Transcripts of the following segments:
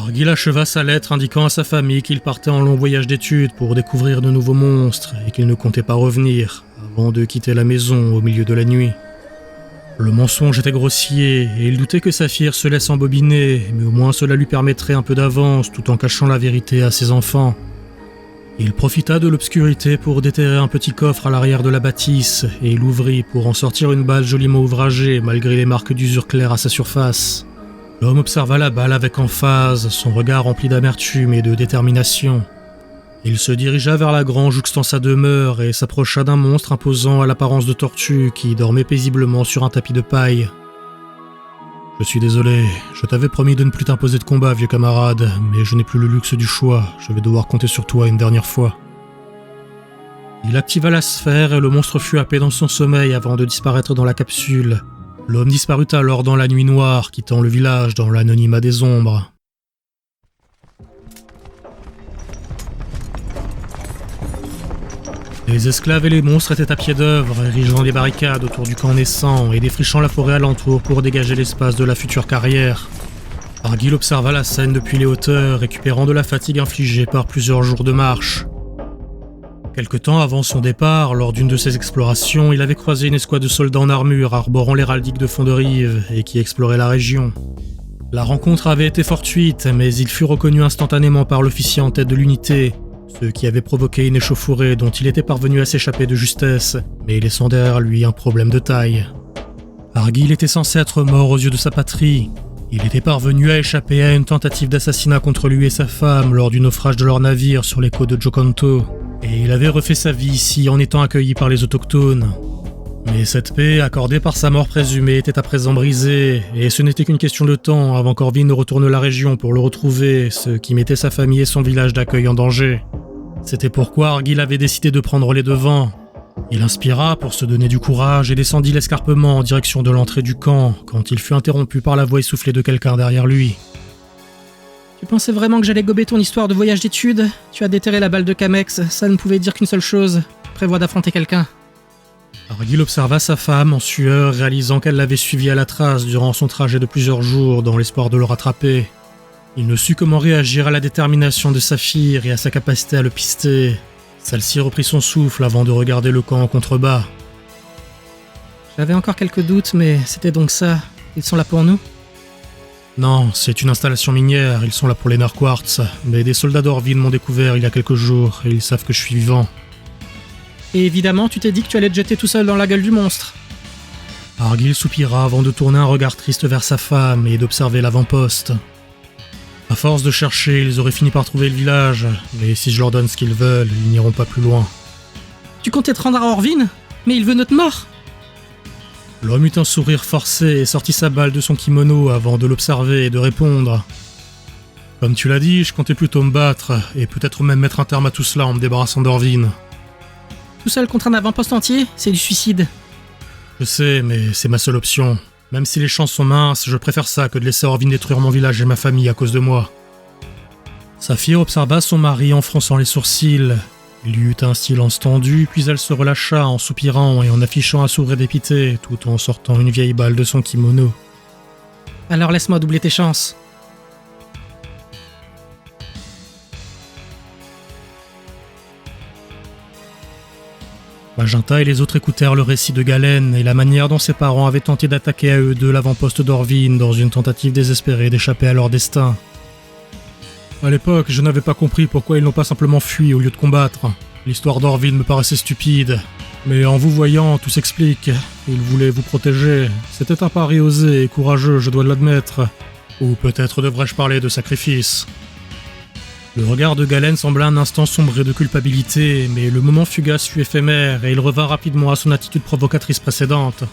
Argyll acheva sa lettre indiquant à sa famille qu'il partait en long voyage d'études pour découvrir de nouveaux monstres et qu'il ne comptait pas revenir avant de quitter la maison au milieu de la nuit. Le mensonge était grossier et il doutait que Saphir se laisse embobiner, mais au moins cela lui permettrait un peu d'avance tout en cachant la vérité à ses enfants. Il profita de l'obscurité pour déterrer un petit coffre à l'arrière de la bâtisse et il l'ouvrit pour en sortir une balle joliment ouvragée malgré les marques d'usure claire à sa surface. L'homme observa la balle avec emphase, son regard rempli d'amertume et de détermination. Il se dirigea vers la grange jouxtant sa demeure et s'approcha d'un monstre imposant à l'apparence de tortue qui dormait paisiblement sur un tapis de paille. « Je suis désolé, je t'avais promis de ne plus t'imposer de combat, vieux camarade, mais je n'ai plus le luxe du choix, je vais devoir compter sur toi une dernière fois. » Il activa la sphère et le monstre fut happé dans son sommeil avant de disparaître dans la capsule. L'homme disparut alors dans la nuit noire, quittant le village dans l'anonymat des ombres. Les esclaves et les monstres étaient à pied d'œuvre, érigeant des barricades autour du camp naissant et défrichant la forêt alentour pour dégager l'espace de la future carrière. Argyll observa la scène depuis les hauteurs, récupérant de la fatigue infligée par plusieurs jours de marche. Quelque temps avant son départ, lors d'une de ses explorations, il avait croisé une escouade de soldats en armure arborant l'héraldique de Fond-de-Rive et qui explorait la région. La rencontre avait été fortuite, mais il fut reconnu instantanément par l'officier en tête de l'unité, ce qui avait provoqué une échauffourée dont il était parvenu à s'échapper de justesse, mais laissant derrière lui un problème de taille. Argyll était censé être mort aux yeux de sa patrie. Il était parvenu à échapper à une tentative d'assassinat contre lui et sa femme lors du naufrage de leur navire sur les côtes de Jokanto. Et il avait refait sa vie ici en étant accueilli par les autochtones. Mais cette paix, accordée par sa mort présumée, était à présent brisée, et ce n'était qu'une question de temps avant qu'Orvin ne retourne la région pour le retrouver, ce qui mettait sa famille et son village d'accueil en danger. C'était pourquoi Argyll avait décidé de prendre les devants. Il inspira pour se donner du courage et descendit l'escarpement en direction de l'entrée du camp, quand il fut interrompu par la voix essoufflée de quelqu'un derrière lui. Tu pensais vraiment que j'allais gober ton histoire de voyage d'études ? Tu as déterré la balle de Kamex, ça ne pouvait dire qu'une seule chose. Prévois d'affronter quelqu'un. Argyll observa sa femme en sueur, réalisant qu'elle l'avait suivi à la trace durant son trajet de plusieurs jours dans l'espoir de le rattraper. Il ne sut comment réagir à la détermination de Saphir et à sa capacité à le pister. Celle-ci reprit son souffle avant de regarder le camp en contrebas. J'avais encore quelques doutes, mais c'était donc ça. Ils sont là pour nous ? Non, c'est une installation minière, ils sont là pour les Narquartz, mais des soldats d'Orvin m'ont découvert il y a quelques jours, et ils savent que je suis vivant. Et évidemment, tu t'es dit que tu allais te jeter tout seul dans la gueule du monstre. Argyll soupira avant de tourner un regard triste vers sa femme et d'observer l'avant-poste. À force de chercher, ils auraient fini par trouver le village, mais si je leur donne ce qu'ils veulent, ils n'iront pas plus loin. Tu comptais te rendre à Orvin ? Mais il veut notre mort ! L'homme eut un sourire forcé et sortit sa balle de son kimono avant de l'observer et de répondre. Comme tu l'as dit, je comptais plutôt me battre, et peut-être même mettre un terme à tout cela en me débarrassant d'Orvin. Tout seul contre un avant-poste entier, c'est du suicide. Je sais, mais c'est ma seule option. Même si les chances sont minces, je préfère ça que de laisser Orvin détruire mon village et ma famille à cause de moi. Saphir observa son mari en fronçant les sourcils. Il y eut un silence tendu, puis elle se relâcha en soupirant et en affichant un sourire dépité, tout en sortant une vieille balle de son kimono. Alors laisse-moi doubler tes chances. Magenta et les autres écoutèrent le récit de Galen et la manière dont ses parents avaient tenté d'attaquer à eux deux l'avant-poste d'Orvin dans une tentative désespérée d'échapper à leur destin. À l'époque, je n'avais pas compris pourquoi ils n'ont pas simplement fui au lieu de combattre. L'histoire d'Orvin me paraissait stupide. Mais en vous voyant, tout s'explique. Ils voulaient vous protéger. C'était un pari osé et courageux, je dois l'admettre. Ou peut-être devrais-je parler de sacrifice. Le regard de Galen sembla un instant sombrer de culpabilité, mais le moment fugace fut éphémère et il revint rapidement à son attitude provocatrice précédente.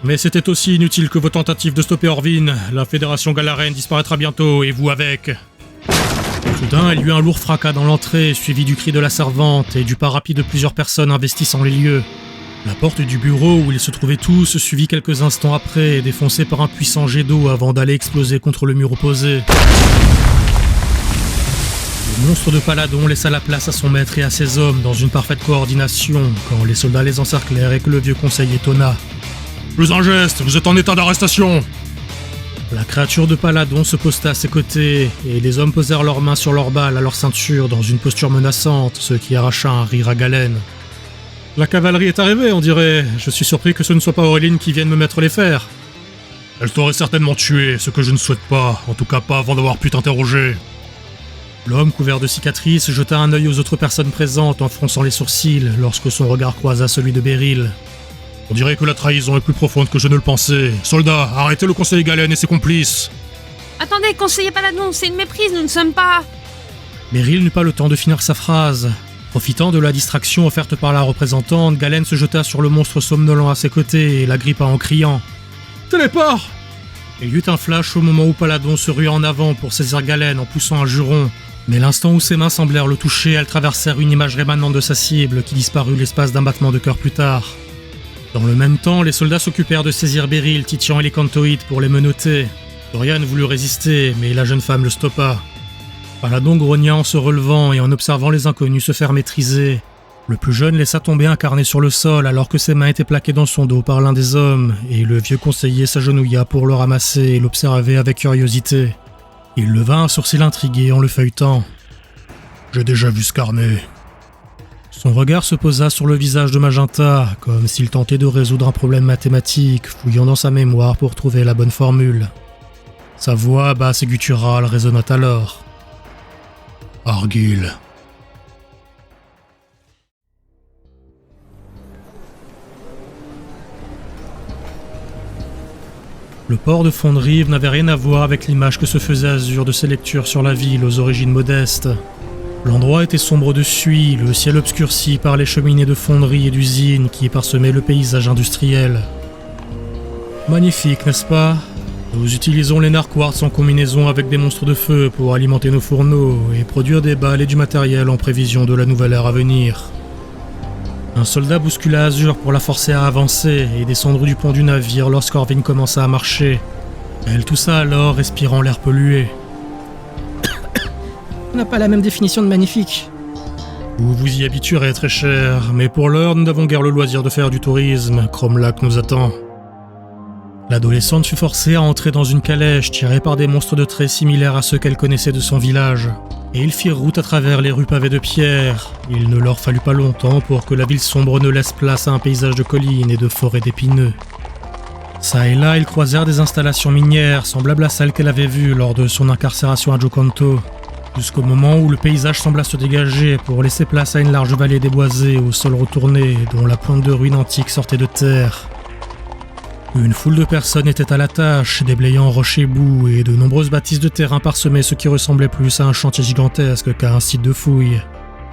Mais c'était aussi inutile que vos tentatives de stopper Orvin. La Fédération Galaren disparaîtra bientôt, et vous avec. Soudain, il y eut un lourd fracas dans l'entrée, suivi du cri de la servante et du pas rapide de plusieurs personnes investissant les lieux. La porte du bureau où ils se trouvaient tous se suivit quelques instants après, défoncée par un puissant jet d'eau avant d'aller exploser contre le mur opposé. Le monstre de Paladon laissa la place à son maître et à ses hommes dans une parfaite coordination quand les soldats les encerclèrent et que le vieux conseil étonna. « Plus un geste, vous êtes en état d'arrestation !» La créature de Paladon se posta à ses côtés, et les hommes posèrent leurs mains sur leurs balles à leur ceinture dans une posture menaçante, ce qui arracha un rire à Galen. La cavalerie est arrivée, on dirait. Je suis surpris que ce ne soit pas Auréline qui vienne me mettre les fers. Elle t'aurait certainement tué, ce que je ne souhaite pas, en tout cas pas avant d'avoir pu t'interroger. L'homme couvert de cicatrices jeta un œil aux autres personnes présentes en fronçant les sourcils lorsque son regard croisa celui de Beryl. On dirait que la trahison est plus profonde que je ne le pensais. Soldats, arrêtez le conseiller Galen et ses complices. Attendez, conseiller Paladon, c'est une méprise, nous ne sommes pas... Beryl n'eut pas le temps de finir sa phrase. Profitant de la distraction offerte par la représentante, Galen se jeta sur le monstre somnolent à ses côtés et l'agrippa en criant « Téléport !» Il y eut un flash au moment où Paladon se rua en avant pour saisir Galen en poussant un juron. Mais l'instant où ses mains semblèrent le toucher, elles traversèrent une image rémanente de sa cible qui disparut l'espace d'un battement de cœur plus tard. Dans le même temps, les soldats s'occupèrent de saisir Beryl, Titian et les Cantoïdes pour les menotter. Dorian voulut résister, mais la jeune femme le stoppa. Paladon grogna en se relevant et en observant les inconnus se faire maîtriser. Le plus jeune laissa tomber un carnet sur le sol alors que ses mains étaient plaquées dans son dos par l'un des hommes, et le vieux conseiller s'agenouilla pour le ramasser et l'observer avec curiosité. Il leva un sourcil intrigué en le feuilletant. « J'ai déjà vu ce carnet. » Son regard se posa sur le visage de Magenta, comme s'il tentait de résoudre un problème mathématique, fouillant dans sa mémoire pour trouver la bonne formule. Sa voix basse et gutturale résonna alors. « Argyll. » Le port de Fondrive n'avait rien à voir avec l'image que se faisait Azur de ses lectures sur la ville aux origines modestes. L'endroit était sombre de suie, le ciel obscurci par les cheminées de fonderies et d'usines qui parsemaient le paysage industriel. Magnifique, n'est-ce pas ? Nous utilisons les narquartz en combinaison avec des monstres de feu pour alimenter nos fourneaux et produire des balles et du matériel en prévision de la nouvelle ère à venir. Un soldat bouscula Azur pour la forcer à avancer et descendre du pont du navire lorsqu'Orvin commença à marcher. Elle toussa alors, respirant l'air pollué. On n'a pas la même définition de magnifique. Vous vous y habituerez, très cher, mais pour l'heure, nous n'avons guère le loisir de faire du tourisme. Cromlac nous attend. L'adolescente fut forcée à entrer dans une calèche tirée par des monstres de traits similaires à ceux qu'elle connaissait de son village. Et ils firent route à travers les rues pavées de pierre. Il ne leur fallut pas longtemps pour que la ville sombre ne laisse place à un paysage de collines et de forêts d'épineux. Ça et là, ils croisèrent des installations minières semblables à celles qu'elle avait vues lors de son incarcération à Jokanto, jusqu'au moment où le paysage sembla se dégager pour laisser place à une large vallée déboisée au sol retourné dont la pointe de ruines antiques sortait de terre. Une foule de personnes était à la tâche, déblayant roches et boue, et de nombreuses bâtisses de terrain parsemaient ce qui ressemblait plus à un chantier gigantesque qu'à un site de fouilles.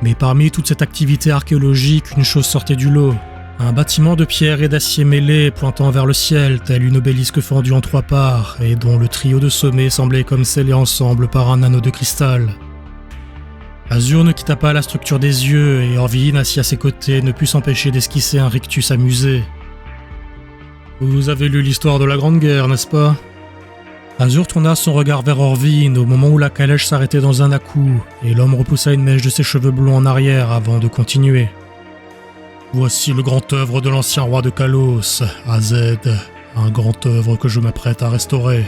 Mais parmi toute cette activité archéologique, une chose sortait du lot. Un bâtiment de pierre et d'acier mêlés pointant vers le ciel, tel une obélisque fendue en 3 parts, et dont le trio de sommets semblait comme scellé ensemble par un anneau de cristal. Azur ne quitta pas la structure des yeux, et Orvin, assis à ses côtés, ne put s'empêcher d'esquisser un rictus amusé. Vous avez lu l'histoire de la Grande Guerre, n'est-ce pas ? Azur tourna son regard vers Orvin au moment où la calèche s'arrêtait dans un à-coup, et l'homme repoussa une mèche de ses cheveux blonds en arrière avant de continuer. Voici le grand œuvre de l'ancien roi de Kalos, Azed, un grand œuvre que je m'apprête à restaurer.